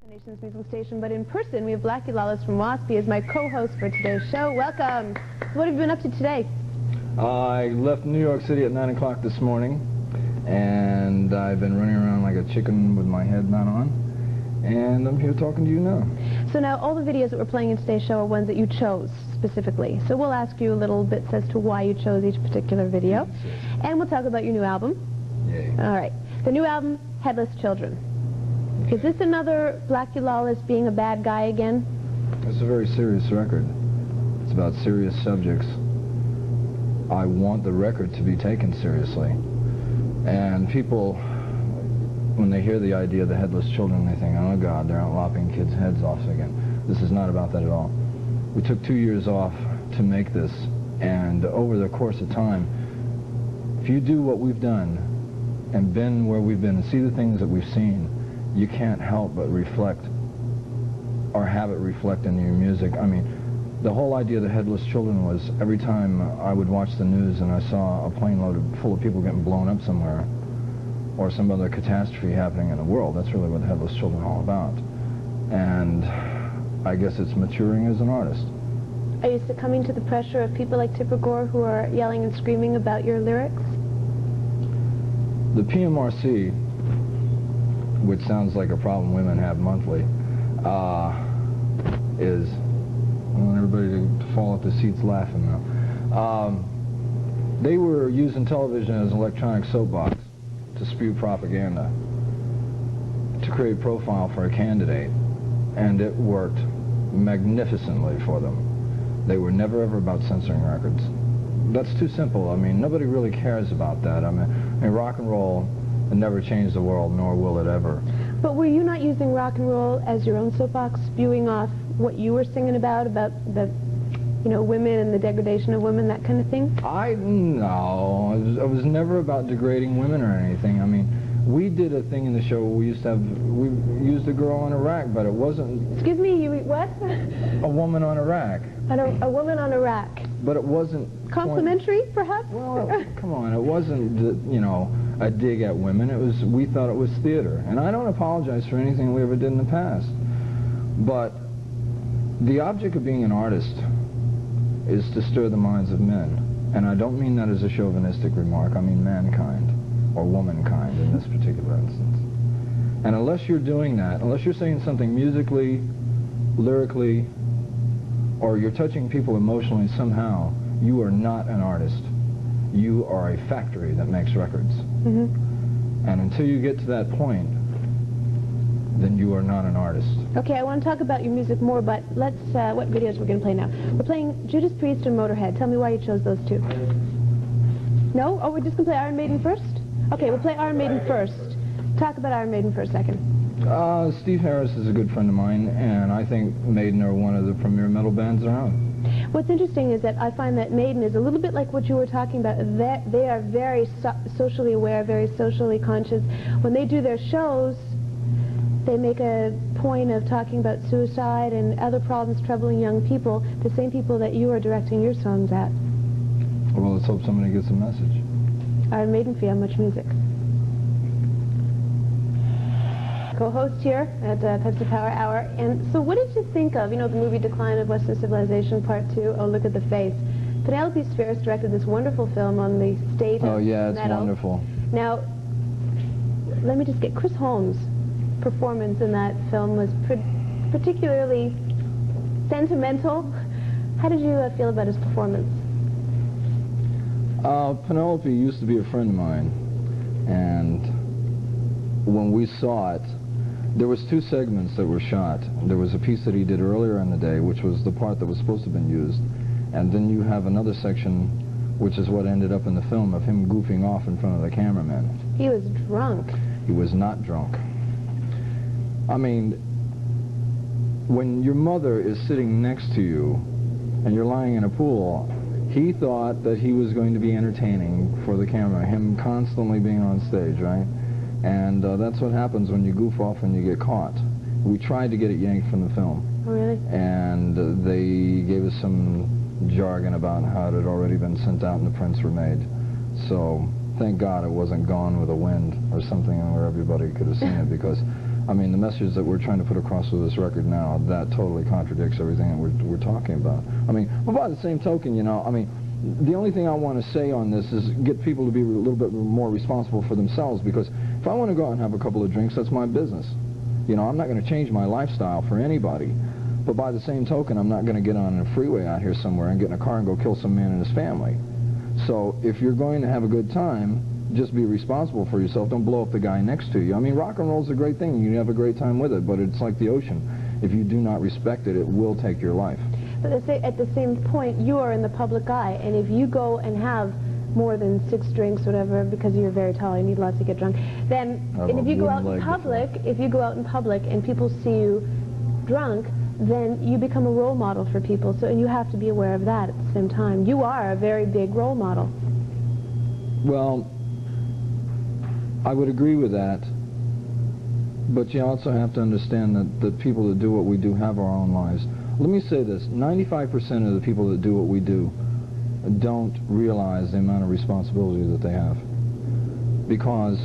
Nation's musical station, but in person we have Blackie LAWLESS from WASP as my co-host for today's show. Welcome. What have you been up to today? I left New York City at 9 o'clock this morning, and I've been running around like a chicken with my head not on, and I'm here talking to you now. So now all the videos that we're playing in today's show are ones that you chose specifically. So we'll ask you a little bit as to why you chose each particular video, and we'll talk about your new album. Yay. All right. The new album, Headless Children. Is this another Blackie LAWLESS being a bad guy again? It's a very serious record. It's about serious subjects. I want the record to be taken seriously. And people, when they hear the idea of the Headless Children, they think, oh God, they're out lopping kids' heads off again. This is not about that at all. We took 2 years off to make this, and over the course of time, if you do what we've done and been where we've been and see the things that we've seen, you can't help but reflect or have it reflect in your music. I mean, the whole idea of the Headless Children was every time I would watch the news and I saw a plane loaded full of people getting blown up somewhere or some other catastrophe happening in the world, that's really what the Headless Children are all about. And I guess it's maturing as an artist. Are you succumbing to the pressure of people like Tipper Gore who are yelling and screaming about your lyrics? The PMRC, which sounds like a problem women have monthly, is, I want everybody to fall off their seats laughing now. They were using television as an electronic soapbox to spew propaganda, to create profile for a candidate, and it worked magnificently for them. They were never ever about censoring records. That's too simple. I mean, nobody really cares about that. I mean rock and roll never changed the world, nor will it ever. But were you not using rock and roll as your own soapbox, spewing off what you were singing about the, you know, women and the degradation of women, that kind of thing? No, it was never about degrading women or anything. I mean, we did a thing in the show where we used a girl on a rack, but it wasn't... Excuse me, you what? A woman on a rack. A woman on a rack. But it wasn't... Complimentary, perhaps? Well, come on, it wasn't, you know, a dig at women. It was, we thought it was theater. And I don't apologize for anything we ever did in the past. But the object of being an artist is to stir the minds of men. And I don't mean that as a chauvinistic remark. I mean mankind, or womankind in this particular instance. And unless you're doing that, unless you're saying something musically, lyrically, or you're touching people emotionally somehow, you are not an artist. You are a factory that makes records. Mm-hmm. And until you get to that point, then you are not an artist. Okay, I want to talk about your music more, but let's, what videos we're going to play now. We're playing Judas Priest and Motorhead. Tell me why you chose those two. No? Oh, we're just going to play Iron Maiden first? Okay, we'll play Iron Maiden first. Talk about Iron Maiden for a second. Steve Harris is a good friend of mine, and I think Maiden are one of the premier metal bands around. What's interesting is that I find that Maiden is a little bit like what you were talking about. They are very socially aware, very socially conscious. When they do their shows, they make a point of talking about suicide and other problems troubling young people, the same people that you are directing your songs at. Well, let's hope somebody gets a message. Iron Maiden for you, how much music? Co-host here at Pepsi Power Hour. And so what did you think of, you know, the movie Decline of Western Civilization Part 2, Oh Look at the Face? Penelope Spheris directed this wonderful film on the state of metal. Oh yeah, it's wonderful. Now, let me just get, Chris Holmes' performance in that film was particularly sentimental. How did you feel about his performance? Penelope used to be a friend of mine, and when we saw it, there was two segments that were shot. There was a piece that he did earlier in the day, which was the part that was supposed to have been used, and then you have another section, which is what ended up in the film, of him goofing off in front of the cameraman. He was drunk. He was not drunk. I mean, when your mother is sitting next to you and you're lying in a pool, he thought that he was going to be entertaining for the camera, him constantly being on stage, right? And that's what happens when you goof off and you get caught. We tried to get it yanked from the film. Oh, really? And they gave us some jargon about how it had already been sent out and the prints were made. So thank God it wasn't Gone with the Wind or something where everybody could have seen it, because I mean, the message that we're trying to put across with this record now, that totally contradicts everything that we're talking about. I mean, but by the same token, you know, I mean, the only thing I want to say on this is get people to be a little bit more responsible for themselves, because if I want to go out and have a couple of drinks, that's my business. You know, I'm not going to change my lifestyle for anybody. But by the same token, I'm not going to get on a freeway out here somewhere and get in a car and go kill some man and his family. So if you're going to have a good time, just be responsible for yourself. Don't blow up the guy next to you. I mean, rock and roll's a great thing. You have a great time with it, but it's like the ocean. If you do not respect it, it will take your life. But at the same point, you are in the public eye, and if you go and have more than 6 drinks, whatever, because you're very tall, you need lots to get drunk, then, and if you go out in public, and people see you drunk, then you become a role model for people. So, and you have to be aware of that at the same time. You are a very big role model. Well, I would agree with that, but you also have to understand that the people that do what we do have our own lives. Let me say this, 95% of the people that do what we do don't realize the amount of responsibility that they have, because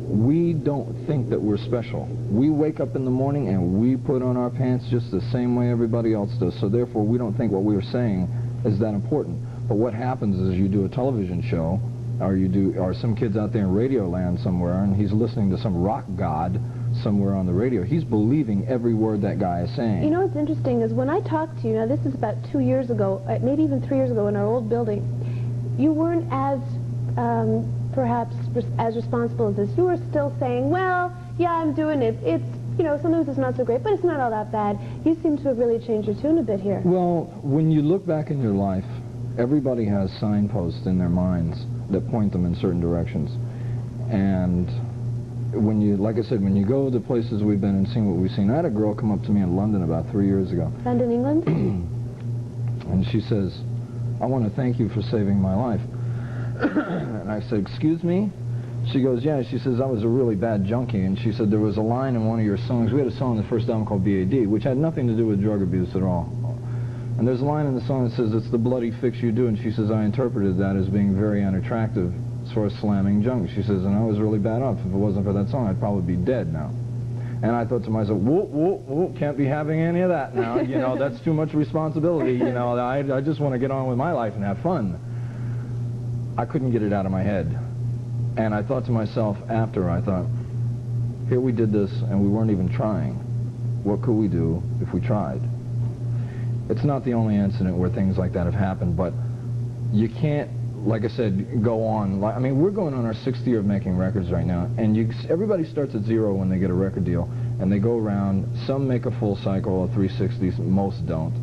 we don't think that we're special. We wake up in the morning and we put on our pants just the same way everybody else does, so therefore we don't think what we are saying is that important. But what happens is you do a television show, or some kid's out there in radio land somewhere, and he's listening to some rock god somewhere on the radio. He's believing every word that guy is saying. You know what's interesting is when I talked to you, now this is about 2 years ago, maybe even 3 years ago in our old building, you weren't as, perhaps, as responsible as this. You were still saying, well, yeah, I'm doing it. It's, you know, sometimes it's not so great, but it's not all that bad. You seem to have really changed your tune a bit here. Well, when you look back in your life, everybody has signposts in their minds that point them in certain directions. And when you, like I said, when you go to places we've been and seen what we've seen, I had a girl come up to me in London about 3 years ago. London, England? And she says, I want to thank you for saving my life. And I said, excuse me? She goes, yeah. She says, I was a really bad junkie. And she said, there was a line in one of your songs. We had a song in the first album called BAD, which had nothing to do with drug abuse at all. And there's a line in the song that says, it's the bloody fix you do. And she says, I interpreted that as being very unattractive as far as slamming junk. She says, and I was really bad off. If it wasn't for that song, I'd probably be dead now. And I thought to myself, whoop, whoop, whoop, can't be having any of that now. You know, that's too much responsibility. You know, I just want to get on with my life and have fun. I couldn't get it out of my head. And I thought to myself after, I thought, here we did this and we weren't even trying. What could we do if we tried? It's not the only incident where things like that have happened, but you can't, like I said, go on. I mean, we're going on our 6th year of making records right now, and everybody starts at 0 when they get a record deal, and they go around. Some make a full cycle of 360s, most don't.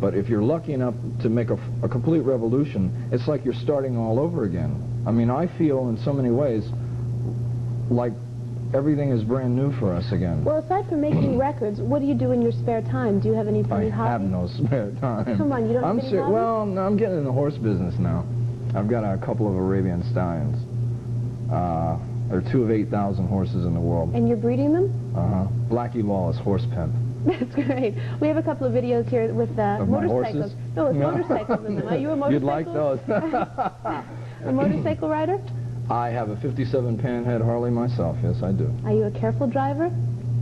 But if you're lucky enough to make a complete revolution, it's like you're starting all over again. I mean, I feel in so many ways like everything is brand new for us again. Well, aside from making records, what do you do in your spare time? Do you have any funny hobbies? I have no spare time. Come on, you don't have any hobbies? Well, no, I'm getting in the horse business now. I've got a couple of Arabian stallions. There are 2 of 8,000 horses in the world. And you're breeding them? Uh-huh. Blackie LAWLESS, horse pimp. That's great. We have a couple of videos here with motorcycles. No, with motorcycles in them. Are you a motorcycle? You'd like those. A motorcycle rider? I have a 57 Panhead Harley myself, yes I do. Are you a careful driver?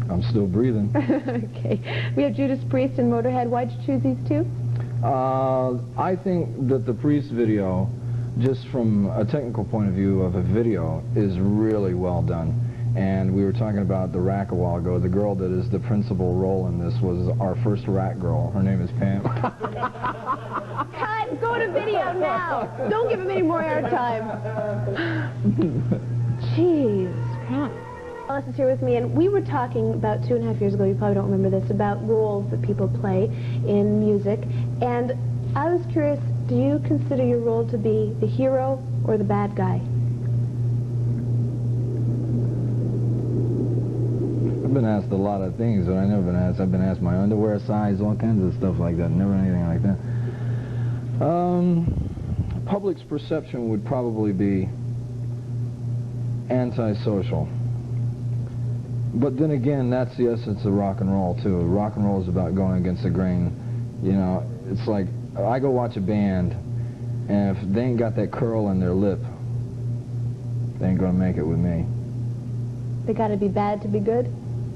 I'm still breathing. Okay. We have Judas Priest and Motorhead. Why'd you choose these two? I think that the Priest video, just from a technical point of view of a video, is really well done. And we were talking about the rack a while ago. The girl that is the principal role in this was our first rack girl. Her name is Pam. Cut! Go to video now! Don't give him any more airtime. Jeez. Crap. LAWLESS is here with me, and we were talking about 2.5 years ago, you probably don't remember this, about roles that people play in music. And I was curious, do you consider your role to be the hero or the bad guy? I've been asked a lot of things, but I've been asked my underwear size, all kinds of stuff like that, never anything like that. Public's perception would probably be antisocial. But then again, that's the essence of rock and roll, too. Rock and roll is about going against the grain. You know, it's like, I go watch a band, and if they ain't got that curl in their lip, they ain't gonna make it with me. They gotta be bad to be good?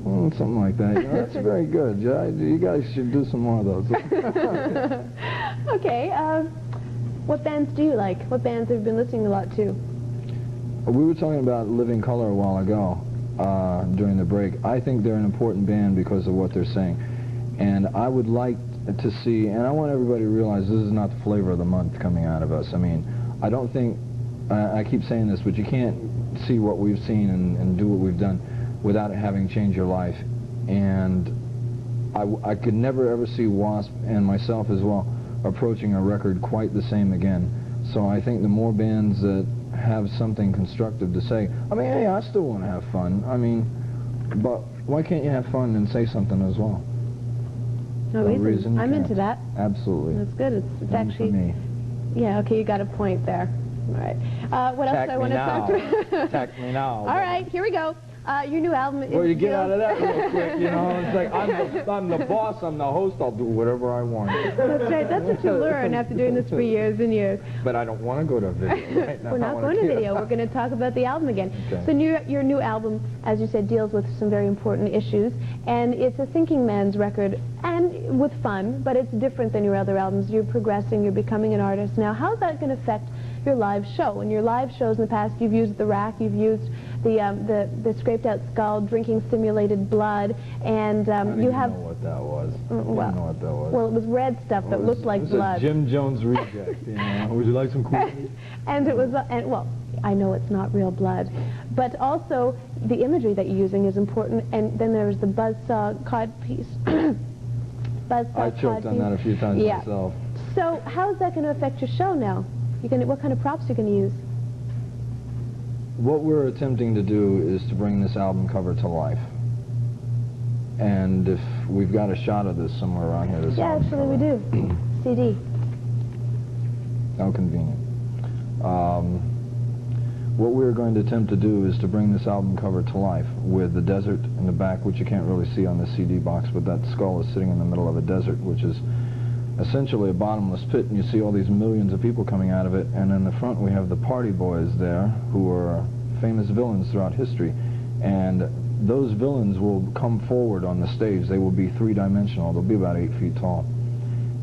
Something like that. You know, that's very good. Yeah, you guys should do some more of those. Okay. What bands do you like? What bands have you been listening a lot to? We were talking about Living Colour a while ago during the break. I think they're an important band because of what they're saying. And I would like to see, and I want everybody to realize this is not the flavor of the month coming out of us. I mean, I don't think, I keep saying this, but you can't see what we've seen and do what we've done without it having changed your life. And I could never ever see Wasp, and myself as well, approaching a record quite the same again. So I think the more bands that have something constructive to say, I mean, hey, I still want to have fun. I mean, but why can't you have fun and say something as well? No reason. I'm into that. Absolutely. That's good. It's actually... for me. Yeah, okay, you got a point there. All right. What else do I want to talk to? Attack me now. All right, here we go. Your new album is... Well, you get out of that real quick, you know. It's like, I'm the boss, I'm the host, I'll do whatever I want. That's right. That's what you learn after doing this for years and years. But I don't want to go to video right now. We're not going to video. We're going to talk about the album again. Okay. So your new album, as you said, deals with some very important issues, and it's a thinking man's record, and with fun, but it's different than your other albums. You're progressing, you're becoming an artist. Now, how's that going to affect your live show? In your live shows in the past, you've used the rack, you've used the scraped out skull, drinking simulated blood, and you have... I don't know what that was. I don't know what that was. Well, it was red stuff that looked like blood. It was a Jim Jones reject. You know? Would you like some cool? And it was, well, I know it's not real blood, but also the imagery that you're using is important. And then there's the buzzsaw codpiece. I choked on that a few times myself. So how's that going to affect your show now? What kind of props are you going to use? What we're attempting to do is to bring this album cover to life. And if we've got a shot of this somewhere around here, this album actually cover. we do. CD. How convenient. What we're going to attempt to do is to bring this album cover to life with the desert in the back, which you can't really see on the CD box, but that skull is sitting in the middle of a desert, which is essentially a bottomless pit, and you see all these millions of people coming out of it. And in the front we have the Party Boys there, who are famous villains throughout history, and those villains will come forward on the stage. They will be three-dimensional. They'll be about 8 feet tall.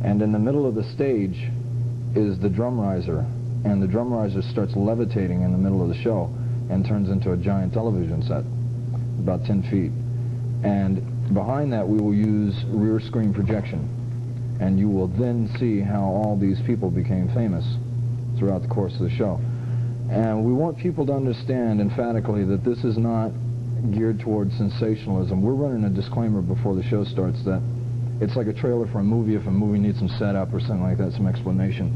And in the middle of the stage is the drum riser, and the drum riser starts levitating in the middle of the show and turns into a giant television set, about 10 feet. And behind that we will use rear screen projection. And you will then see how all these people became famous throughout the course of the show. And we want people to understand emphatically that this is not geared towards sensationalism. We're running a disclaimer before the show starts that it's like a trailer for a movie. If a movie needs some setup or something like that, some explanation.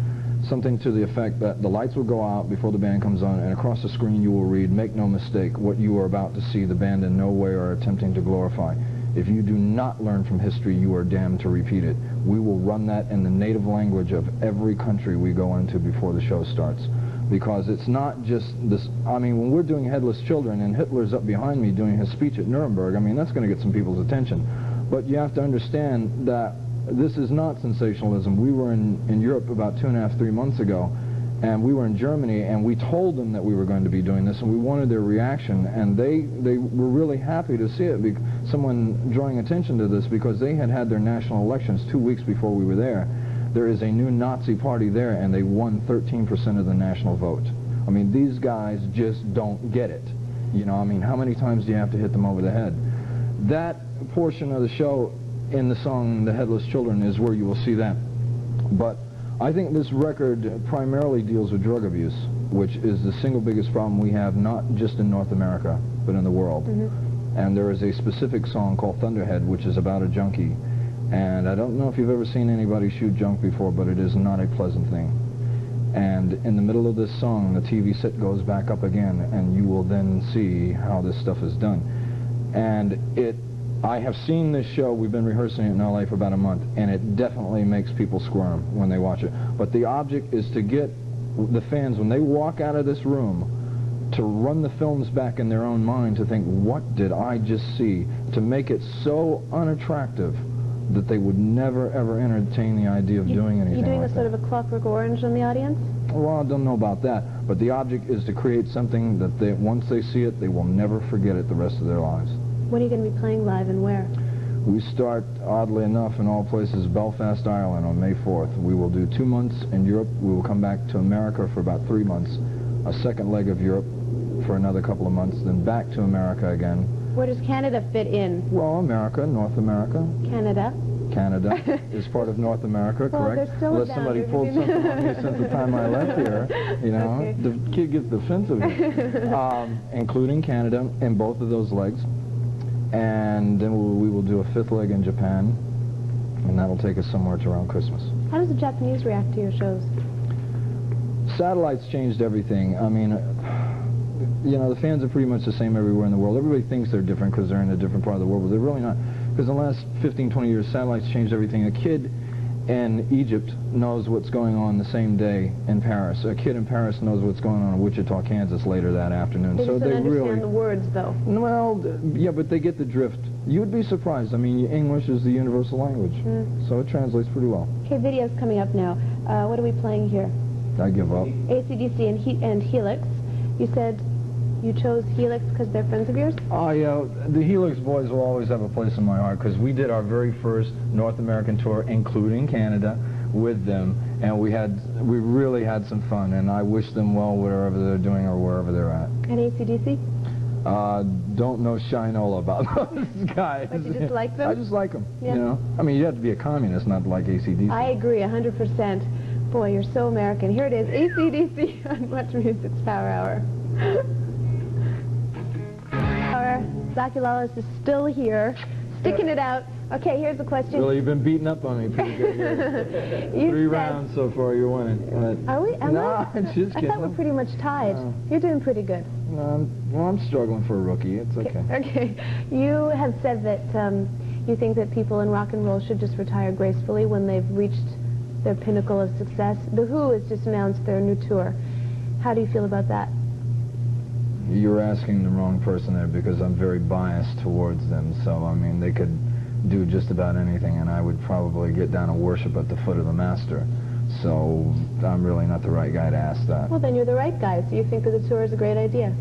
Something to the effect that the lights will go out before the band comes on, and across the screen you will read, "Make no mistake, what you are about to see, the band in no way are attempting to glorify. If you do not learn from history, you are damned to repeat it." We will run that in the native language of every country we go into before the show starts. Because it's not just this, I mean, when we're doing Headless Children and Hitler's up behind me doing his speech at Nuremberg, I mean, that's going to get some people's attention. But you have to understand that this is not sensationalism. We were in Europe about 2.5, 3 months ago, and we were in Germany, and we told them that we were going to be doing this, and we wanted their reaction, and they were really happy to see it, someone drawing attention to this, because they had had their national elections 2 weeks before we were there. There is a new Nazi party there, and they won 13% of the national vote. I mean, these guys just don't get it. You know, I mean, how many times do you have to hit them over the head? That portion of the show in the song The Headless Children is where you will see that. But I think this record primarily deals with drug abuse, which is the single biggest problem we have, not just in North America, but in the world. Mm-hmm. And there is a specific song called Thunderhead, which is about a junkie. And I don't know if you've ever seen anybody shoot junk before, but it is not a pleasant thing. And in the middle of this song, the TV set goes back up again, and you will then see how this stuff is done. And I have seen this show, we've been rehearsing it in LA for about a month, and it definitely makes people squirm when they watch it. But the object is to get the fans, when they walk out of this room, to run the films back in their own mind, to think, what did I just see? To make it so unattractive that they would never, ever entertain the idea of doing anything You're doing like a sort of a Clockwork Orange on the audience? Well, I don't know about that, but the object is to create something that once they see it, they will never forget it the rest of their lives. When are you going to be playing live and where? We start, oddly enough, in all places, Belfast, Ireland on May 4th. We will do 2 months in Europe. We will come back to America for about 3 months. A second leg of Europe for another couple of months, then back to America again. Where does Canada fit in? Well, America, North America. Canada. Canada is part of North America, Well, correct? there's still a Unless somebody boundary pulled between something on me since the time I left here, you know. Okay. The kid gets defensive here. Including Canada in both of those legs. And then we will do a 5th leg in Japan, and that'll take us somewhere to around Christmas. How does the Japanese react to your shows? Satellites changed everything. I mean, you know, the fans are pretty much the same everywhere in the world. Everybody thinks they're different because they're in a different part of the world, but they're really not. Because in the last 15, 20 years, satellites changed everything. A kid in Egypt knows what's going on the same day in Paris. A kid in Paris knows what's going on in Wichita, Kansas later that afternoon. They so just don't they understand really, the words, though. well, yeah, but they get the drift. You would be surprised. I mean, English is the universal language, so it translates pretty well. Okay, video's coming up now. What are we playing here? I give up. AC/DC and Helix. You said you chose Helix because they're friends of yours? Oh, yeah, the Helix boys will always have a place in my heart because we did our very first North American tour, including Canada, with them, and we really had some fun, and I wish them well wherever they're doing or wherever they're at. And AC/DC? Don't know shinola about those guys. But you just like them? I just like them, Yeah. you know. I mean, you have to be a communist, not like AC/DC. I agree, 100%. Boy, you're so American. Here it is, AC/DC on Much Music's Power Hour. Blackie Lawless is still here, sticking it out. Okay, here's the question. Really, you've been beating up on me pretty good here. 3 rounds so far, you're winning. Are we? Am no, I? I'm just kidding. I thought we're pretty much tied. You're doing pretty good. No, I'm struggling for a rookie. It's okay. Okay. You have said that you think that people in rock and roll should just retire gracefully when they've reached their pinnacle of success. The Who has just announced their new tour. How do you feel about that? You're asking the wrong person there because I'm very biased towards them. So, I mean, they could do just about anything, and I would probably get down and worship at the foot of the master. So, I'm really not the right guy to ask that. Well, then you're the right guy. So you think that the tour is a great idea?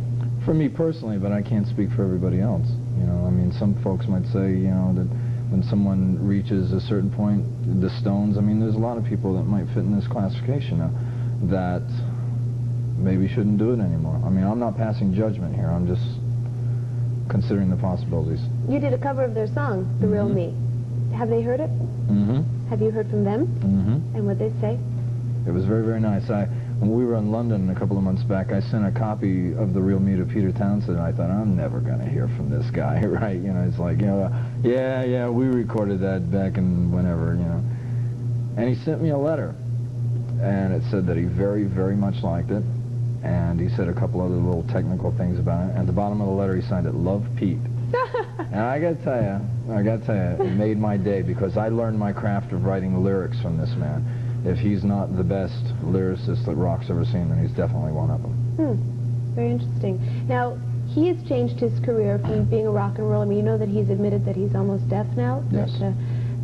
For me personally, but I can't speak for everybody else. You know, I mean, some folks might say, you know, that when someone reaches a certain point, the Stones, I mean, there's a lot of people that might fit in this classification now that maybe shouldn't do it anymore. I mean, I'm not passing judgment here. I'm just considering the possibilities. You did a cover of their song, The Real Me. Have they heard it? Mm-hmm. Have you heard from them? Mm-hmm. And what they say? It was very, very nice. When we were in London a couple of months back, I sent a copy of The Real Me to Peter Townsend, and I thought, I'm never going to hear from this guy, right? You know, it's like, you know, yeah, we recorded that back in whenever, you know. And he sent me a letter, and it said that he very, very much liked it, and he said a couple other little technical things about it. At the bottom of the letter, he signed it, Love, Pete. And I got to tell you, it made my day because I learned my craft of writing lyrics from this man. If he's not the best lyricist that rock's ever seen, then he's definitely one of them. Very interesting. Now, he has changed his career from being a rock and roll. I mean, you know that he's admitted that he's almost deaf now. Yes. But,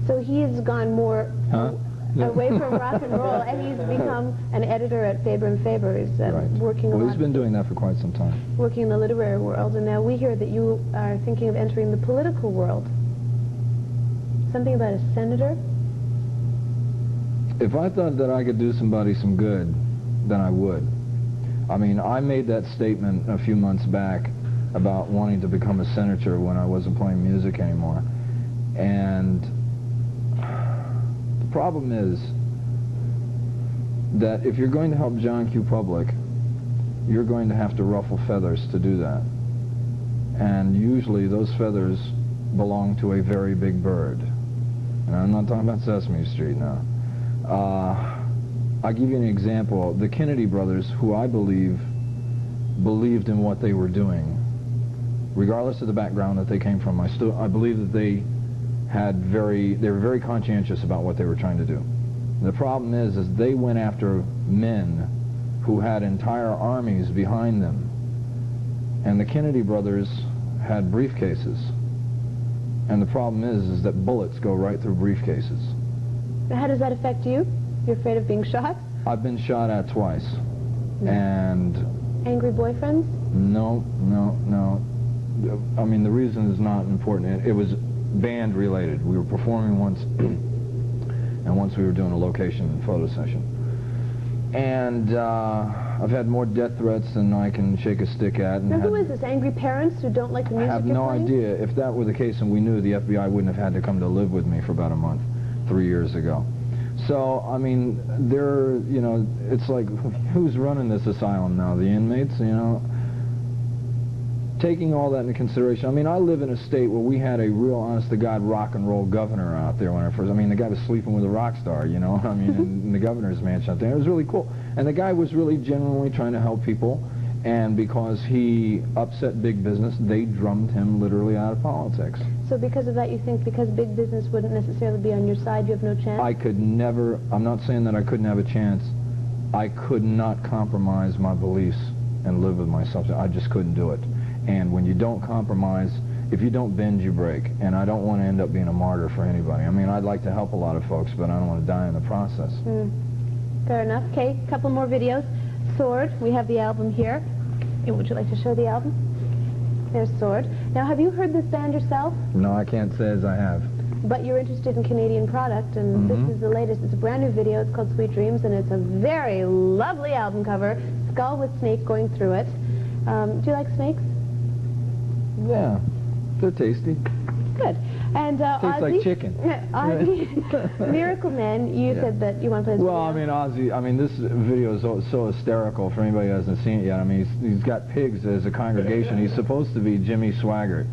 so he has gone more away from rock and roll, and he's become an editor at Faber and Faber. He's working a lot. Well, he's been doing that for quite some time. Working in the literary world, and now we hear that you are thinking of entering the political world. Something about a senator? If I thought that I could do somebody some good, then I would. I mean, I made that statement a few months back about wanting to become a senator when I wasn't playing music anymore. And the problem is that if you're going to help John Q. Public, you're going to have to ruffle feathers to do that. And usually those feathers belong to a very big bird. And I'm not talking about Sesame Street now. I'll give you an example. The Kennedy brothers, who I believe believed in what they were doing, regardless of the background that they came from, I believe that they were very conscientious about what they were trying to do. The problem is they went after men who had entire armies behind them. And the Kennedy brothers had briefcases. And the problem is that bullets go right through briefcases. How does that affect you? You're afraid of being shot? I've been shot at twice. And angry boyfriends? No. I mean, the reason is not important. It was band related. We were performing once, and once we were doing a location photo session. And I've had more death threats than I can shake a stick at. And now, who is this? Angry parents who don't like the music I have you're no playing? idea. If that were the case, and we knew, the FBI wouldn't have had to come to live with me for about a month, 3 years ago. So, I mean, you know, it's like, who's running this asylum now? The inmates, you know? Taking all that into consideration, I mean, I live in a state where we had a real, honest-to-God, rock and roll governor out there when I first, I mean, the guy was sleeping with a rock star, you know, I mean, in the governor's mansion out there. It was really cool. And the guy was really genuinely trying to help people, and because he upset big business, they drummed him literally out of politics. So because of that, you think because big business wouldn't necessarily be on your side, you have no chance? I could never, I'm not saying that I couldn't have a chance. I could not compromise my beliefs and live with myself. I just couldn't do it. And when you don't compromise, if you don't bend, you break. And I don't want to end up being a martyr for anybody. I mean, I'd like to help a lot of folks, but I don't want to die in the process. Fair enough. Okay, a couple more videos. Sword, we have the album here. And would you like to show the album? There's Sword. Now, have you heard this band yourself? No, I can't say as I have. But you're interested in Canadian product, and this is the latest. It's a brand new video. It's called Sweet Dreams, and it's a very lovely album cover. Skull with snake going through it. Do you like snakes? Yeah, they're tasty. Good. And Tastes Ozzy, like chicken. Ozzy, Miracle Man, you said that you want to play this Well, video. I mean, Ozzy, I mean, this video is so hysterical for anybody who hasn't seen it yet. I mean, he's got pigs as a congregation. He's supposed to be Jimmy Swaggart.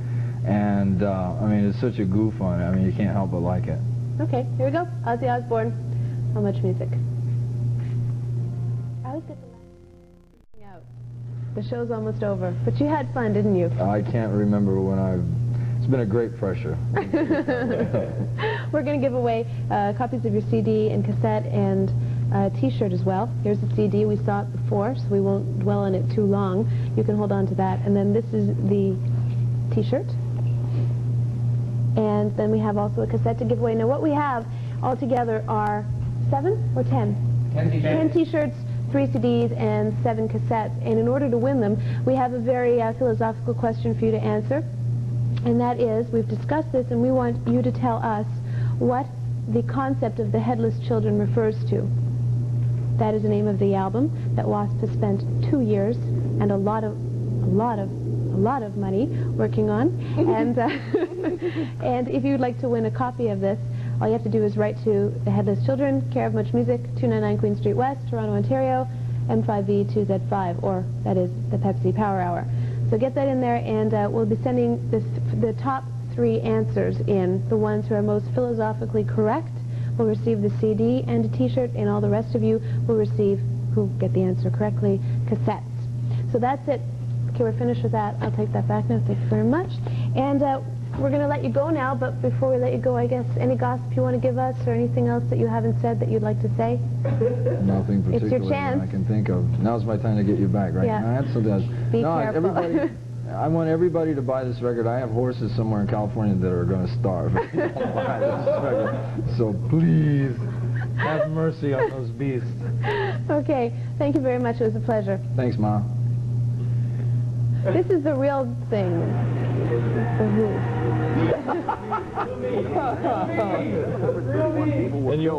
And, I mean, it's such a goof on it. I mean, you can't help but like it. Okay, here we go. Ozzy Osbourne. How much music? I always get the last out. The show's almost over. But you had fun, didn't you? I can't remember when it's been a great pressure. We're going to give away copies of your CD and cassette and T-shirt as well. Here's the CD. We saw it before, so we won't dwell on it too long. You can hold on to that. And then this is the T-shirt. And then we have also a cassette to give away. Now, what we have altogether are 7 or 10? 10 T-shirts. 10 T-shirts, 3 CDs, and 7 cassettes. And in order to win them, we have a very philosophical question for you to answer. And that is, we've discussed this, and we want you to tell us what the concept of the Headless Children refers to. That is the name of the album that Wasp has spent 2 years and a lot of money working on. And and if you'd like to win a copy of this, all you have to do is write to the Headless Children, care of Much Music, 299 Queen Street West, Toronto, Ontario, M5V2Z5, or that is the Pepsi Power Hour. So get that in there, and we'll be sending the top 3 answers in. The ones who are most philosophically correct will receive the CD and a T-shirt, and all the rest of you will receive, who get the answer correctly, cassettes. So that's it. Okay, we're finished with that. I'll take that back now. Thank you very much. And we're going to let you go now, but before we let you go, I guess, any gossip you want to give us or anything else that you haven't said that you'd like to say? Nothing particularly It's your chance. I can think of. Now's my time to get you back, right? Yeah. No, that's something else. Be no, careful. Everybody, I want everybody to buy this record. I have horses somewhere in California that are going to starve if they don't buy this record. So please, have mercy on those beasts. Okay, thank you very much. It was a pleasure. Thanks, Ma. This is the real thing. The who. And you